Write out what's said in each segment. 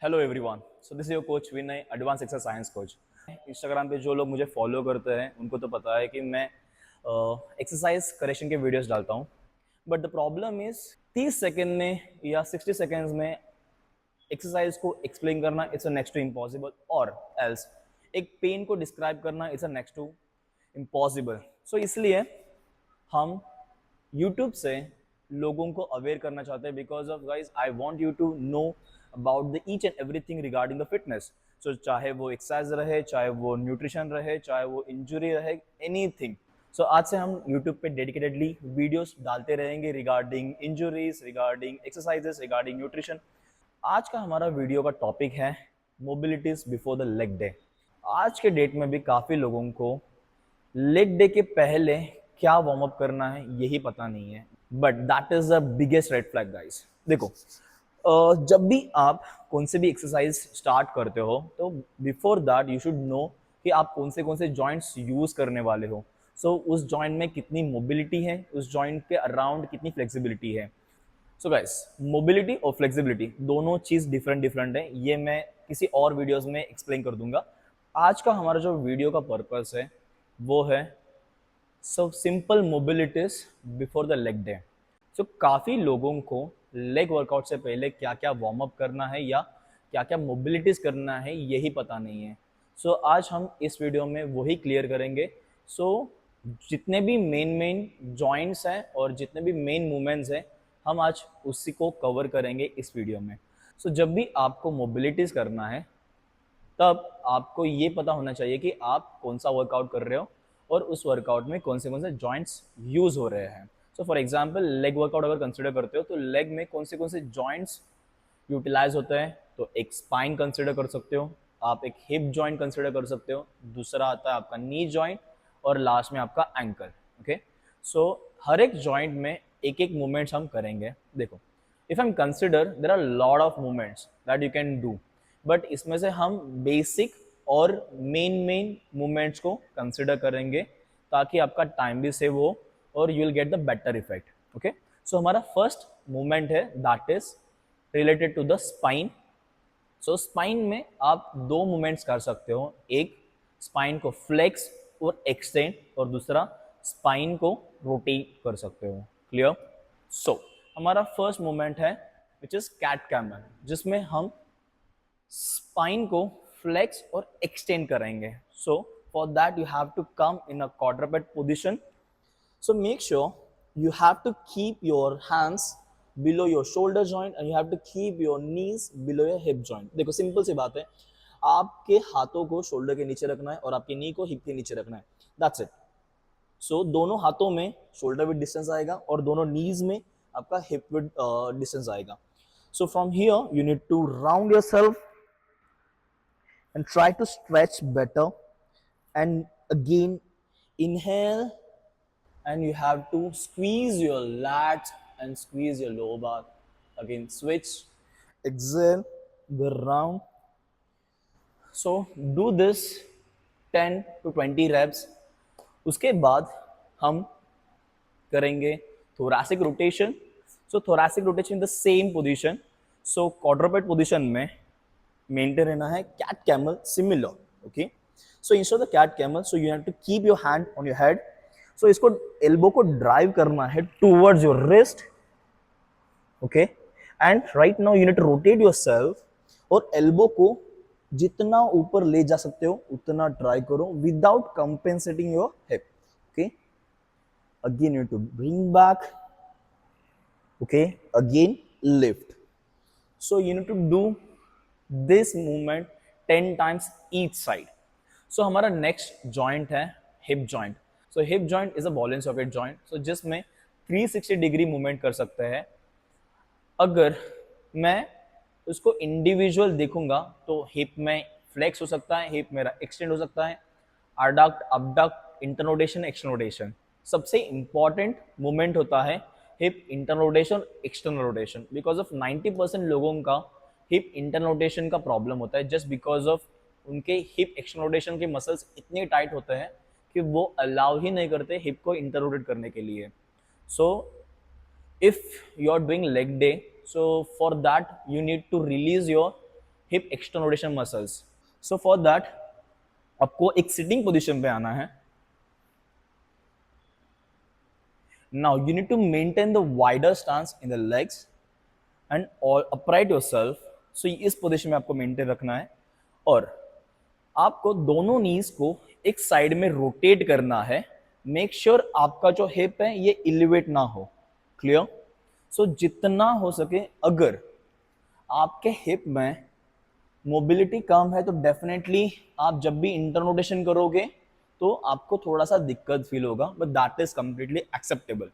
Hello everyone. So this is your coach Vinay, advance exercise science coach. Instagram पे जो लोग मुझे follow करते हैं उनको तो पता है कि मैं एक्सरसाइज करेक्शन के वीडियोस डालता हूँ। But the problem is 30 second में या 60 सेकेंड्स में एक्सरसाइज को एक्सप्लेन करना it's a next to impossible, और एल्स एक पेन को डिस्क्राइब करना it's a next to impossible. So इसलिए हम यूट्यूब से लोगों को अवेयर करना चाहते हैं, because of guys I want you to know about the each and everything regarding the fitness. So चाहे वो एक्सरसाइज रहे, चाहे वो न्यूट्रिशन रहे, चाहे वो इंजुरी रहे, एनीथिंग। सो आज से हम यूट्यूब पे डेडिकेटेडली वीडियोस डालते रहेंगे regarding injuries, regarding exercises, regarding nutrition. आज का हमारा वीडियो का टॉपिक है mobilities before the leg day. आज के डेट में भी काफ़ी लोगों को लेग डे के पहले क्या वार्म अप करना है यही पता नहीं है, but that is the biggest red flag guys. देखो, जब भी आप कौन से भी एक्सरसाइज स्टार्ट करते हो तो before that you should know कि आप कौन से जॉइंट्स यूज करने वाले हो। सो उस जॉइंट में कितनी मोबिलिटी है, उस जॉइंट के अराउंड कितनी फ्लेक्सिबिलिटी है। सो गाइस, मोबिलिटी और फ्लेक्सिबिलिटी दोनों चीज डिफरेंट डिफरेंट है, ये मैं किसी और वीडियोस में एक्सप्लेन कर दूंगा। आज का हमारा जो वीडियो का पर्पस है वो है so simple mobilities before the leg day. So काफ़ी लोगों को लेग वर्कआउट से पहले क्या क्या वार्म अप करना है या क्या क्या मोबिलिटीज करना है यही पता नहीं है। सो आज हम इस वीडियो में वही क्लियर करेंगे। सो जितने भी मेन जॉइंट्स हैं और जितने भी मेन मूवमेंट्स हैं हम आज उसी को कवर करेंगे इस वीडियो में। सो जब भी आपको मोबिलिटीज करना है तब आपको ये पता होना चाहिए कि आप कौन सा वर्कआउट कर रहे हो और उस वर्कआउट में कौन से जॉइंट्स यूज हो रहे हैं। So for example leg workout अगर कंसिडर करते हो तो लेग में कौन से जॉइंट्स यूटिलाइज होते हैं, तो एक स्पाइन कंसिडर कर सकते हो, आप एक हिप जॉइंट कंसिडर कर सकते हो, दूसरा आता है आपका नी जॉइंट, और लास्ट में आपका एंकल। ओके, सो हर एक जॉइंट में एक एक मूवमेंट्स हम करेंगे। देखो, if I consider there are lot of movements that you can do, but इसमें से हम बेसिक और मेन मूवमेंट्स को कंसिडर करेंगे ताकि आपका टाइम भी सेव हो और you will get the better effect. Okay, so हमारा फर्स्ट मूवमेंट है that is related to the spine. So spine में आप दो मूवमेंट्स कर सकते हो, एक स्पाइन को फ्लेक्स और एक्सटेंड, और दूसरा स्पाइन को रोटेट कर सकते हो। क्लियर? सो हमारा फर्स्ट मूवमेंट है विच इज कैट कैमल, जिसमें हम स्पाइन को फ्लेक्स और एक्सटेंड करेंगे। So for that you have to come in a quadruped position. So make sure you have to keep your hands below your shoulder joint and you have to keep your knees below your hip joint. देखो simple सी बात है, आपके हाथों को shoulder के नीचे रखना है और आपके नी को हिप के नीचे रखना है, दैट्स इट। सो दोनों हाथों में शोल्डर विद डिस्टेंस आएगा और दोनों नीज में आपका हिप विद डिस्टेंस आएगा। So from here you need to round yourself and try to stretch better, and again inhale, and you have to squeeze your lats and squeeze your lower back. Again switch, exhale, the round. So do this 10 to 20 reps. उसके बाद हम करेंगे thoracic rotation. So thoracic rotation in the same position. So quadruped position में maintain रहना है cat camel similar. Okay, so instead of the cat camel, so you have to keep your hand on your head. So इसको elbow को drive करना है towards your wrist. Okay, and right now you need to rotate yourself, और elbow को जितना ऊपर ले जा सकते हो उतना ट्राई करो without compensating your hip. Okay, again you need to bring back. Okay, again lift. So you need to do this movement 10 times each side. So हमारा next joint है hip joint. So hip joint is a ball and socket joint. So जिसमें 360 degree movement कर सकते हैं। अगर मैं उसको individual देखूंगा तो हिप में फ्लेक्स हो सकता है, हिप मेरा एक्सटेंड हो सकता है, अडक्ट, अबडक्ट, इंटरनोडेशन, एक्सटर्नोडेशन। सबसे इंपॉर्टेंट मूवमेंट होता है hip internal rotation, external rotation, because of 90% लोगों का हिप इंटरनोटेशन का प्रॉब्लम होता है, जस्ट बिकॉज ऑफ उनके हिप एक्सटर्नोटेशन के मसल्स इतने टाइट होते हैं कि वो अलाउ ही नहीं करते हिप को इंटररोटेट करने के लिए। So if you are doing leg day, so for that you need to release your hip external rotation muscles. So for that आपको एक सिटिंग पोजीशन पे आना है. Now you need to maintain the wider stance in the legs and all upright yourself. So इस position में आपको maintain रखना है और आपको दोनों नीज को एक साइड में रोटेट करना है. मेक श्योर आपका जो हिप है ये एलिवेट ना हो. क्लियर? सो जितना हो सके अगर आपके हिप में मोबिलिटी कम है तो डेफिनेटली आप जब भी इंटरनल रोटेशन करोगे तो आपको थोड़ा सा दिक्कत फील होगा, but that is completely acceptable.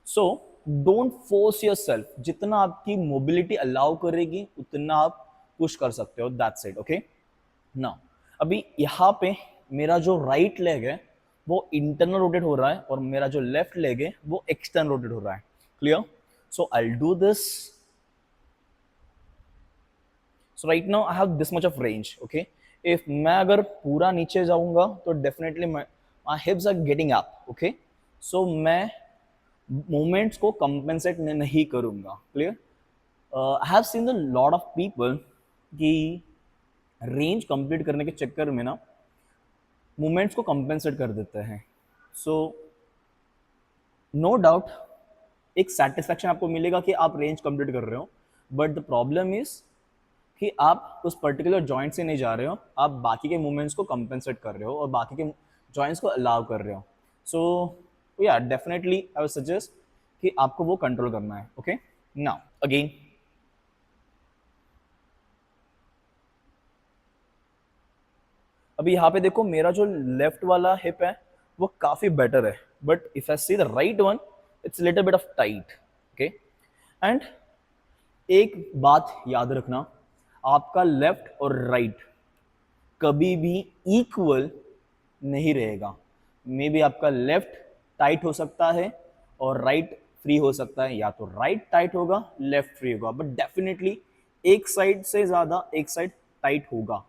So don't force yourself. जितना आपकी मोबिलिटी अलाउ करेगी उतना आप पुश कर सकते हो. That's it. ओके. नाउ अभी यहाँ पे मेरा जो राइट लेग है वो इंटरनल रोटेट हो रहा है और मेरा जो लेफ्ट लेग है वो एक्सटर्नल रोटेट हो रहा है. Clear? So I will do this. So right now I have this much of range. Okay. If मैं अगर पूरा नीचे जाऊंगा तो definitely my hips are getting up. Okay. So मैं movements को compensate नहीं करूंगा. Clear? I have seen a lot of people कि range complete करने के चक्कर में ना movements को compensate कर देते हैं. So no doubt एक satisfaction आपको मिलेगा कि आप range complete कर रहे हो, but the problem is कि आप उस पर्टिकुलर जॉइंट से नहीं जा रहे हो, आप बाकी के मूवमेंट्स को कंपेंसेट कर रहे हो और बाकी के जॉइंट्स को अलाउ कर रहे हो. सो या डेफिनेटली आई वुड सजेस्ट कि आपको वो कंट्रोल करना है. ओके. नाउ अगेन अभी यहाँ पे देखो मेरा जो लेफ्ट वाला हिप है वो काफी बेटर है, but if I see the right one it's little bit of tight. Okay. And एक बात याद रखना, आपका लेफ्ट और राइट कभी भी इक्वल नहीं रहेगा. मे बी आपका लेफ्ट टाइट हो सकता है और राइट फ्री हो सकता है, या तो राइट टाइट होगा लेफ्ट फ्री होगा, बट डेफिनेटली एक साइड से ज्यादा एक साइड टाइट होगा.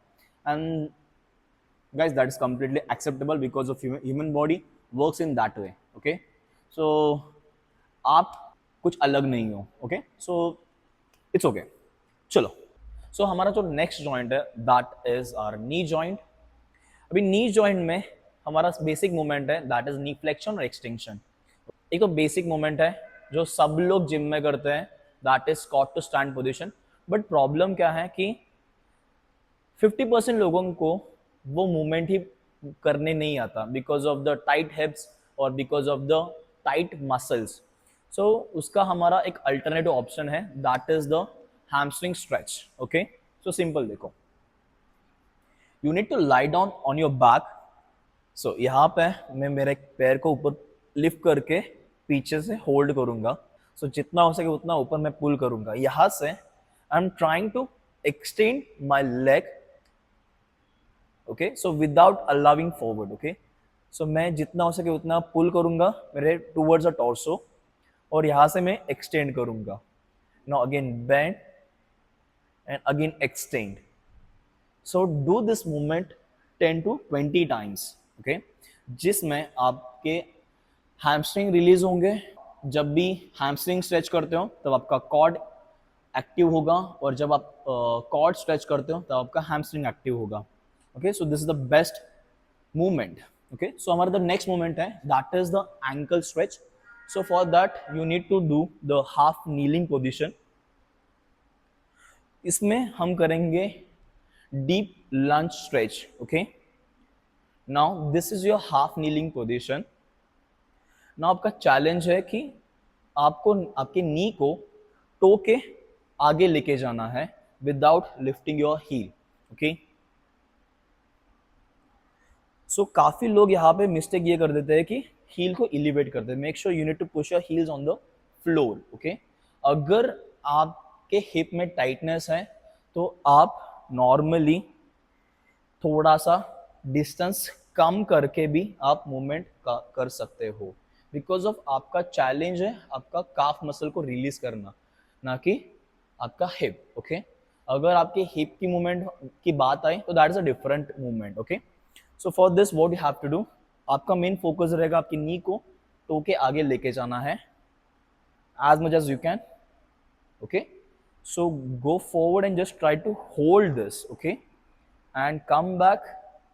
And guys that is completely acceptable because of human body works in that way. Okay. So आप कुछ अलग नहीं हो. Okay. So it's okay. चलो. सो हमारा जो नेक्स्ट जॉइंट है that is our knee joint. अभी नी जॉइंट में हमारा बेसिक मूवमेंट है दैट इज नी फ्लेक्शन और एक्सटेंशन. एक तो बेसिक मूवमेंट है जो सब लोग जिम में करते हैं, that is squat to stand position. But problem क्या है कि 50% लोगों को वो मूवमेंट ही करने नहीं आता because of the tight hips और because of the tight muscles. So उसका हमारा एक अल्टरनेटिव ऑप्शन है that is the hamstring stretch. Okay. So simple देखो. You need to lie down on your back. So यहाँ पे मैं मेरे पैर को ऊपर लिफ्ट करके पीछे से होल्ड करूंगा. So जितना हो सके उतना ऊपर मैं पुल करूंगा. यहाँ से I am trying to extend my leg. Okay. So without allowing forward. Okay. So मैं जितना हो सके उतना पुल करूंगा मेरे towards the torso और यहाँ से मैं extend करूंगा. Now again bend and again extend. So do this movement 10 to 20 times. Okay. जिसमें आपके hamstring रिलीज होंगे. जब भी hamstring स्ट्रेच करते हो तब आपका कॉर्ड एक्टिव होगा और जब आप कॉर्ड स्ट्रेच करते हो तब आपका hamstring एक्टिव होगा. Okay. So this is the best movement. Okay. So हमारा the next movement है that is the ankle stretch. So for that you need to do the half kneeling position. इसमें हम करेंगे deep lunge stretch. Okay. Now this is your half kneeling position. Now आपका challenge है कि आपको आपके नी को टो के आगे लेके जाना है without lifting your heel. Okay. So काफी लोग यहाँ पे मिस्टेक ये कर देते हैं कि हील को एलिवेट करते हैं. Make sure you need to push your heels on the floor. Okay. अगर आप के हिप में टाइटनेस है तो आप नॉर्मली थोड़ा सा डिस्टेंस कम करके भी आप मूवमेंट कर सकते हो बिकॉज ऑफ आपका चैलेंज है आपका काफ मसल को रिलीज करना, ना कि आपका हिप. ओके. अगर आपके हिप की मूवमेंट की बात आए तो that is a different movement. Okay. So for this what you have to do, आपका मेन फोकस रहेगा आपकी नी को टो के आगे लेके जाना है as much as you can. Okay. So go forward and just try to hold this, okay? And come back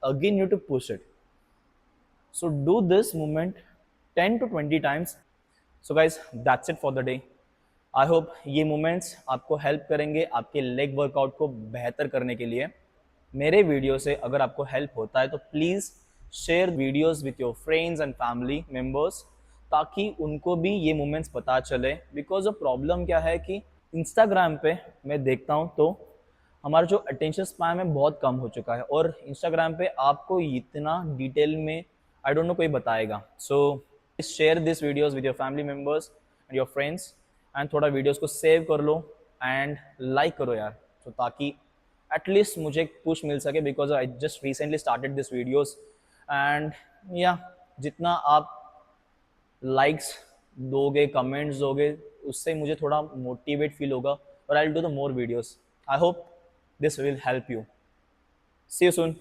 again, you have to push it. So do this movement 10 to 20 times. So guys, that's it for the day. I hope ये movements आपको help करेंगे आपके leg workout को बेहतर करने के लिए. मेरे वीडियो से अगर आपको हेल्प होता है तो please share videos with your friends and family members, ताकि उनको भी ये मूवमेंट्स पता चले. बिकॉज प्रॉब्लम क्या है कि इंस्टाग्राम पे मैं देखता हूँ तो हमारा जो अटेंशन स्पैन है बहुत कम हो चुका है, और इंस्टाग्राम पे आपको इतना डिटेल में आई डोंट नो कोई बताएगा. सो share this videos with your family members and your friends, and थोड़ा वीडियोस को सेव कर लो एंड लाइक करो यार, तो ताकि एटलीस्ट मुझे एक पुश मिल सके. Because I just recently started this videos and या जितना आप लाइक्स दोगे, कमेंट्स दोगे, उससे मुझे थोड़ा मोटिवेट फील होगा, और I will do the more videos. I hope this will help you. See you soon.